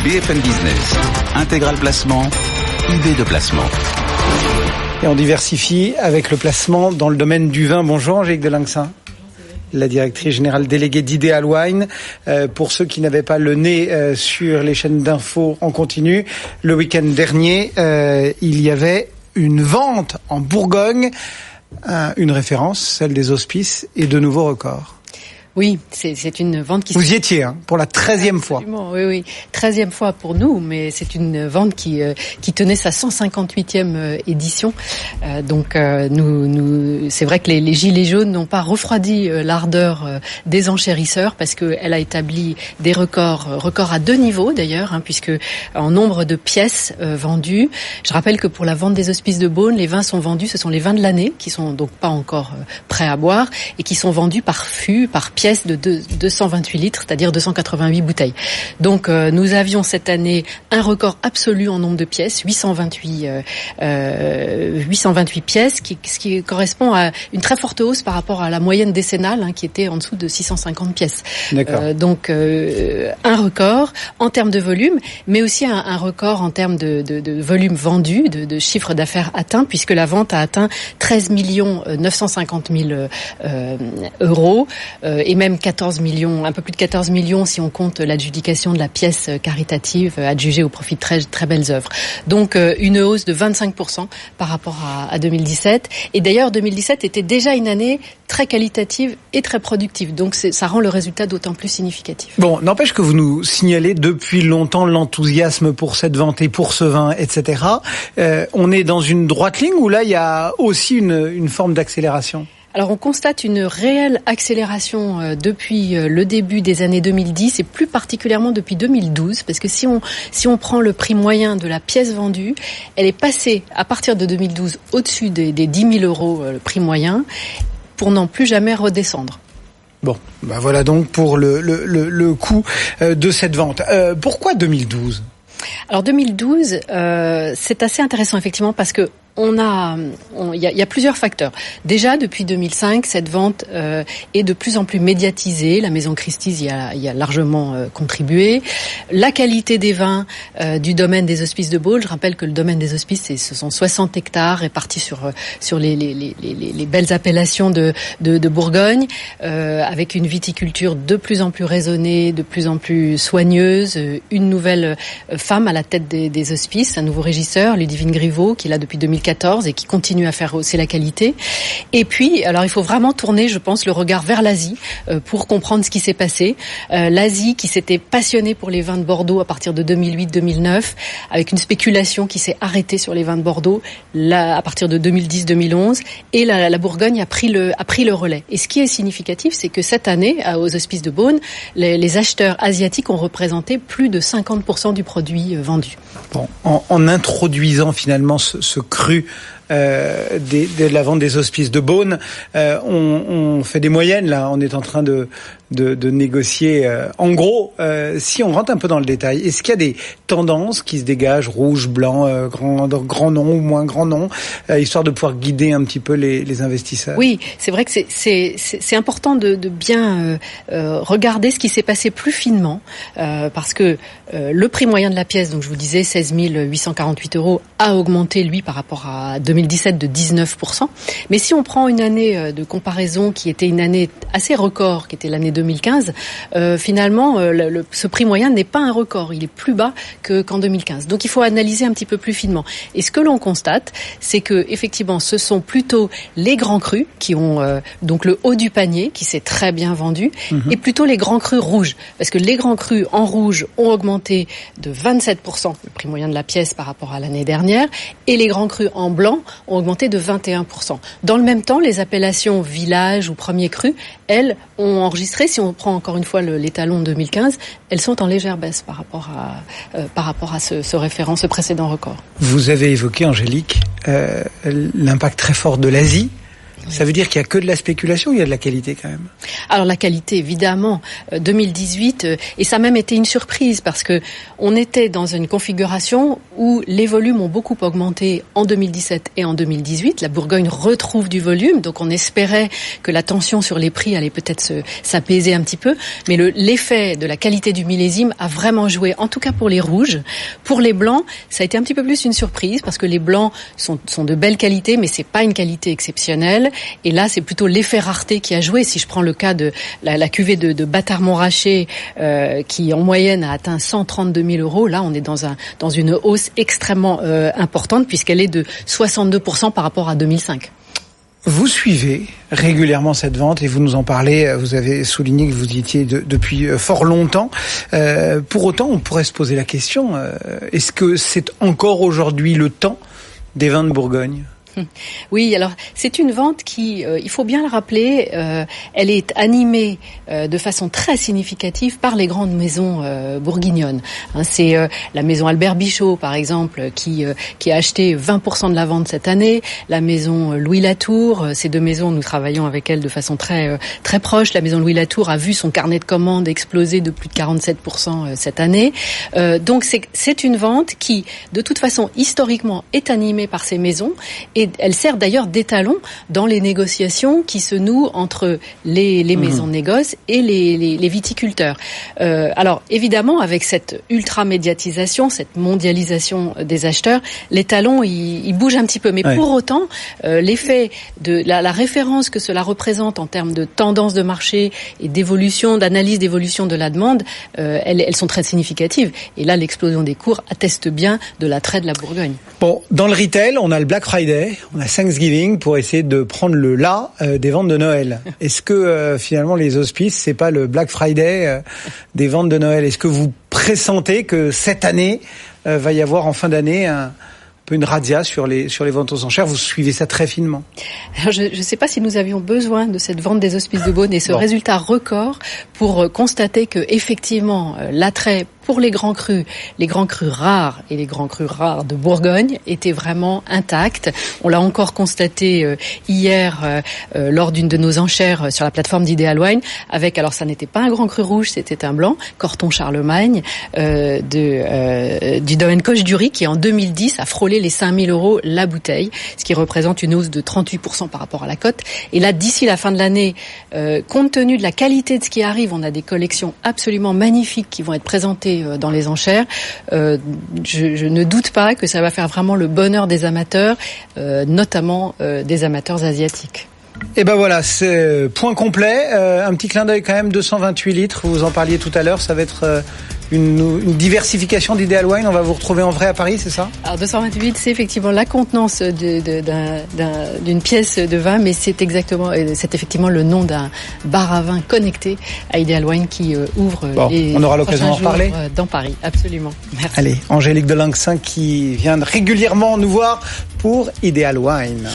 BFM Business, Intégral Placement, idée de placement. Et on diversifie avec le placement dans le domaine du vin. Bonjour Angélique Delinxin, la directrice générale déléguée d'Ideal Wine. Pour ceux qui n'avaient pas le nez sur les chaînes d'infos en continu, le week-end dernier, il y avait une vente en Bourgogne, une référence, celle des Hospices, et de nouveaux records. Oui, c'est une vente qui... Vous y étiez, pour la 13e fois. Oui, 13e fois pour nous, mais c'est une vente qui tenait sa 158e édition. Donc, c'est vrai que les Gilets jaunes n'ont pas refroidi l'ardeur des enchérisseurs parce qu'elle a établi des records à 2 niveaux d'ailleurs, puisque en nombre de pièces vendues. Je rappelle que pour la vente des Hospices de Beaune, les vins sont vendus, ce sont les vins de l'année qui sont donc pas encore prêts à boire et qui sont vendus par fût, par pièce de 228 litres, c'est-à-dire 288 bouteilles. Donc nous avions cette année un record absolu en nombre de pièces, 828 pièces, ce qui correspond à une très forte hausse par rapport à la moyenne décennale qui était en dessous de 650 pièces. Donc un record en termes de volume, mais aussi un record en termes de volume vendu, de chiffre d'affaires atteint, puisque la vente a atteint 13 950 000 euros, et même 14 millions, un peu plus de 14 millions si on compte l'adjudication de la pièce caritative adjugée au profit de très, très belles œuvres. Donc une hausse de 25% par rapport à 2017. Et d'ailleurs 2017 était déjà une année très qualitative et très productive. Donc ça rend le résultat d'autant plus significatif. Bon, n'empêche que vous nous signalez depuis longtemps l'enthousiasme pour cette vente et pour ce vin, etc. On est dans une droite ligne où là il y a aussi une forme d'accélération? Alors on constate une réelle accélération depuis le début des années 2010 et plus particulièrement depuis 2012, parce que si on prend le prix moyen de la pièce vendue, elle est passée à partir de 2012 au-dessus des 10 000 euros le prix moyen, pour n'en plus jamais redescendre. Bon, voilà donc pour le coût de cette vente. Pourquoi 2012 ? Alors 2012, c'est assez intéressant effectivement parce que il y a plusieurs facteurs. Déjà, depuis 2005, cette vente est de plus en plus médiatisée. La Maison Christie's y a largement contribué. La qualité des vins du domaine des Hospices de Beaune. Je rappelle que le domaine des Hospices, ce sont 60 hectares répartis sur les belles appellations de Bourgogne, avec une viticulture de plus en plus raisonnée, de plus en plus soigneuse. Une nouvelle femme à la tête des Hospices, un nouveau régisseur, Ludivine Griveaux, qui est là depuis 2014 et qui continue à faire hausser la qualité. Et puis, alors il faut vraiment tourner, je pense, le regard vers l'Asie pour comprendre ce qui s'est passé. L'Asie qui s'était passionnée pour les vins de Bordeaux à partir de 2008-2009, avec une spéculation qui s'est arrêtée sur les vins de Bordeaux là, à partir de 2010-2011, et la Bourgogne a pris le relais. Et ce qui est significatif, c'est que cette année, aux Hospices de Beaune, les acheteurs asiatiques ont représenté plus de 50% du produit vendu. Bon, en introduisant finalement ce cru de la vente des Hospices de Beaune, on fait des moyennes là, on est en train de négocier. En gros, si on rentre un peu dans le détail, est-ce qu'il y a des tendances qui se dégagent, rouge, blanc, grand nom ou moins grand nom, histoire de pouvoir guider un petit peu les investisseurs? Oui, c'est vrai que c'est important de bien regarder ce qui s'est passé plus finement, parce que le prix moyen de la pièce, donc je vous disais 16 848 euros, a augmenté lui par rapport à 2017 de 19%. Mais si on prend une année de comparaison qui était une année assez record, qui était l'année 2015, finalement, ce prix moyen n'est pas un record. Il est plus bas qu'en 2015. Donc, il faut analyser un petit peu plus finement. Et ce que l'on constate, c'est que effectivement, ce sont plutôt les grands crus qui ont donc le haut du panier, qui s'est très bien vendu, et plutôt les grands crus rouges. Parce que les grands crus en rouge ont augmenté de 27% le prix moyen de la pièce par rapport à l'année dernière, et les grands crus en blanc ont augmenté de 21%. Dans le même temps, les appellations village ou premier cru, elles, ont enregistré, si on prend encore une fois l'étalon 2015, elles sont en légère baisse par rapport à ce précédent record. Vous avez évoqué, Angélique, l'impact très fort de l'Asie. Ça veut dire qu'il y a que de la spéculation ou il y a de la qualité quand même? Alors la qualité, évidemment, 2018, et ça a même été une surprise parce que on était dans une configuration où les volumes ont beaucoup augmenté en 2017 et en 2018. La Bourgogne retrouve du volume, donc on espérait que la tension sur les prix allait peut-être s'apaiser un petit peu, mais l'effet de la qualité du millésime a vraiment joué, en tout cas pour les rouges. Pour les blancs, ça a été un petit peu plus une surprise parce que les blancs sont de belle qualité, mais c'est pas une qualité exceptionnelle. Et là, c'est plutôt l'effet rareté qui a joué. Si je prends le cas de la cuvée de Bâtard-Montrachet, qui en moyenne a atteint 132 000 €, là, on est dans une hausse extrêmement importante puisqu'elle est de 62% par rapport à 2005. Vous suivez régulièrement cette vente et vous nous en parlez, vous avez souligné que vous y étiez depuis fort longtemps. Pour autant, on pourrait se poser la question, est-ce que c'est encore aujourd'hui le temps des vins de Bourgogne ? Oui, alors c'est une vente qui, il faut bien le rappeler, elle est animée de façon très significative par les grandes maisons bourguignonnes. C'est la maison Albert Bichot, par exemple, qui a acheté 20% de la vente cette année. La maison Louis Latour, ces deux maisons, nous travaillons avec elles de façon très très proche. La maison Louis Latour a vu son carnet de commandes exploser de plus de 47% cette année. Donc c'est une vente qui, de toute façon, historiquement, est animée par ces maisons. Et elle sert d'ailleurs d'étalon dans les négociations qui se nouent entre les maisons de négoce et les viticulteurs. Alors évidemment, avec cette ultra-médiatisation, cette mondialisation des acheteurs, l'étalon il bouge un petit peu. Mais pour autant, l'effet de la référence que cela représente en termes de tendance de marché et d'évolution, d'analyse d'évolution de la demande, elles sont très significatives. Et là, l'explosion des cours atteste bien de l'attrait de la Bourgogne. Bon, dans le retail, on a le Black Friday, on a Thanksgiving pour essayer de prendre le des ventes de Noël. Est-ce que finalement les hospices, c'est pas le Black Friday des ventes de Noël? Est-ce que vous pressentez que cette année va y avoir en fin d'année un peu une razzia sur les ventes aux enchères? Vous suivez ça très finement. Alors je ne sais pas si nous avions besoin de cette vente des hospices de Beaune et ce résultat record pour constater que effectivement l'attrait pour les grands crus rares et les grands crus rares de Bourgogne étaient vraiment intacts. On l'a encore constaté hier lors d'une de nos enchères sur la plateforme d'Ideal Wine avec, alors ça n'était pas un grand cru rouge, c'était un blanc, Corton Charlemagne du domaine Coche-Dury qui en 2010 a frôlé les 5 000 € la bouteille, ce qui représente une hausse de 38% par rapport à la cote. Et là, d'ici la fin de l'année, compte tenu de la qualité de ce qui arrive, on a des collections absolument magnifiques qui vont être présentées dans les enchères. Je ne doute pas que ça va faire vraiment le bonheur des amateurs, notamment des amateurs asiatiques. Et ben voilà, c'est point complet. Un petit clin d'œil quand même, 228 litres, vous en parliez tout à l'heure, ça va être une diversification d'Ideal Wine, on va vous retrouver en vrai à Paris, c'est ça? Alors 228, c'est effectivement la contenance d'une pièce de vin, mais c'est effectivement le nom d'un bar à vin connecté à Ideal Wine qui ouvre on aura l'occasion d'en reparler dans Paris, absolument. Merci. Allez, Angélique de Lanxin qui vient régulièrement nous voir pour Ideal Wine.